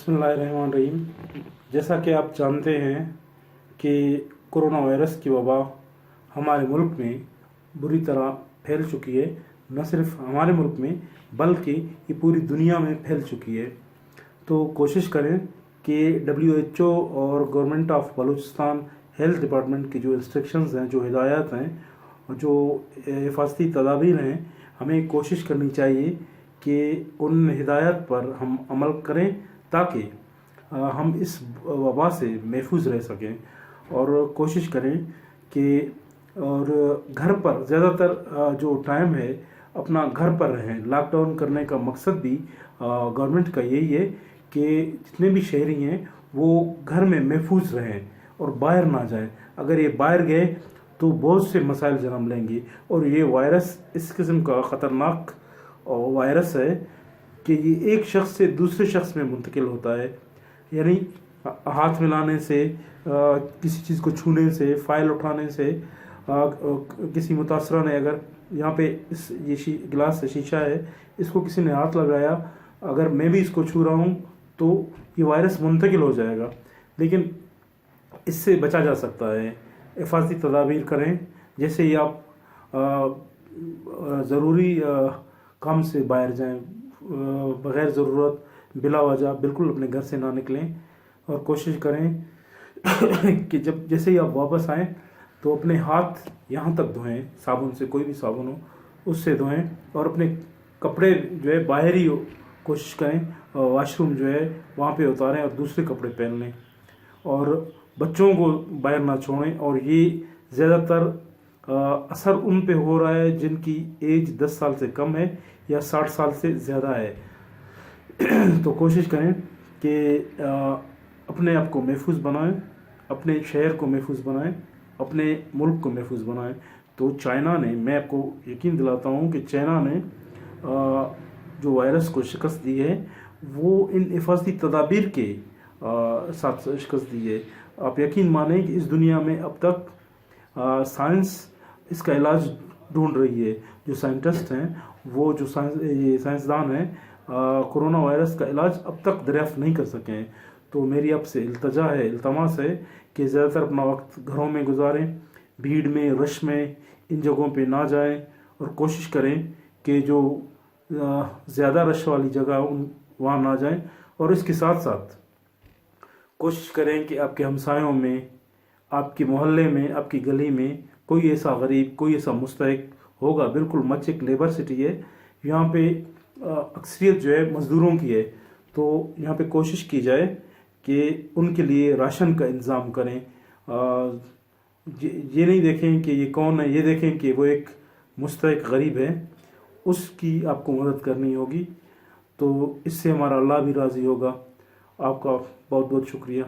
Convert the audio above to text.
बिस्मिल्लाहिर्रहमानिर्रहीम। जैसा कि आप जानते हैं कि कोरोना वायरस की वबा हमारे मुल्क में बुरी तरह फैल चुकी है। न सिर्फ हमारे मुल्क में बल्कि ये पूरी दुनिया में फैल चुकी है। तो कोशिश करें कि WHO और government of Balochistan health department की जो इंस्ट्रक्शंस हैं, जो हिदायत हैं और जो हिफाजती तदाबीर हैं, हमें कोशिश करनी चाहिए कि उन हिदायत पर हम अमल करें ताकि हम इस वबा से महफूज रह सकें। और कोशिश करें कि और घर पर ज़्यादातर जो टाइम है अपना घर पर रहें। लॉकडाउन करने का मकसद भी गवर्नमेंट का यही है कि जितने भी शहरी हैं वो घर में महफूज रहें और बाहर ना जाएं। अगर ये बाहर गए तो बहुत से मसाइल जन्म लेंगे। और ये वायरस इस किस्म का ख़तरनाक वायरस है कि ये एक शख्स से दूसरे शख्स में मुंतकिल होता है, यानी हाथ मिलाने से, किसी चीज़ को छूने से, फ़ाइल उठाने से। किसी मुतासरा ने अगर यहाँ पे ये गिलास से शीशा है, इसको किसी ने हाथ लगाया, अगर मैं भी इसको छू रहा हूँ तो ये वायरस मुंतकिल हो जाएगा। लेकिन इससे बचा जा सकता है। हिफाजती तदाबीर करें, जैसे ही आप ज़रूरी काम से बाहर जाएं, बग़ैर ज़रूरत बिला वजह बिल्कुल अपने घर से ना निकलें। और कोशिश करें कि जैसे ही आप वापस आएँ तो अपने हाथ यहाँ तक धोएं, साबुन से, कोई भी साबुन हो उससे धोएं। और अपने कपड़े जो है बाहर ही कोशिश करें, वॉशरूम जो है वहाँ पे उतारें और दूसरे कपड़े पहन लें। और बच्चों को बाहर ना छोड़ें। और ये ज़्यादातर असर उन पे हो रहा है जिनकी एज 10 साल से कम है या 60 साल से ज़्यादा है। तो कोशिश करें कि अपने आप को महफूज बनाएं, अपने शहर को महफूज बनाएं, अपने मुल्क को महफूज बनाएं। तो चाइना ने, मैं आपको यकीन दिलाता हूँ कि चाइना ने जो वायरस को शिकस्त दी है वो इन हिफाजती तदाबीर के साथ शिकस्त दी है। आप यकीन मानें कि इस दुनिया में अब तक साइंस इसका इलाज ढूंढ रही है। जो साइंटिस्ट हैं, वो जो साइंसदान हैं, कोरोना वायरस का इलाज अब तक दरियाफ्त नहीं कर सके हैं। तो मेरी आपसे इल्तजा है, इल्तमास है कि ज़्यादातर अपना वक्त घरों में गुजारें, भीड़ में, रश में इन जगहों पे ना जाएं। और कोशिश करें कि जो ज़्यादा रश वाली जगह वहाँ ना जाएं। और इसके साथ साथ कोशिश करें कि आपके हमसायों में, आपके मोहल्ले में, आपकी गली में कोई ऐसा गरीब, कोई ऐसा मुस्तहिक होगा। बिल्कुल मच एक लेबर सिटी है, यहाँ पे अक्सरियत जो है मज़दूरों की है। तो यहाँ पे कोशिश की जाए कि उनके लिए राशन का इंतज़ाम करें। ये नहीं देखें कि ये कौन है, ये देखें कि वो एक मुस्तहिक गरीब है, उसकी आपको मदद करनी होगी। तो इससे हमारा अल्लाह भी राज़ी होगा। आपका बहुत बहुत शुक्रिया।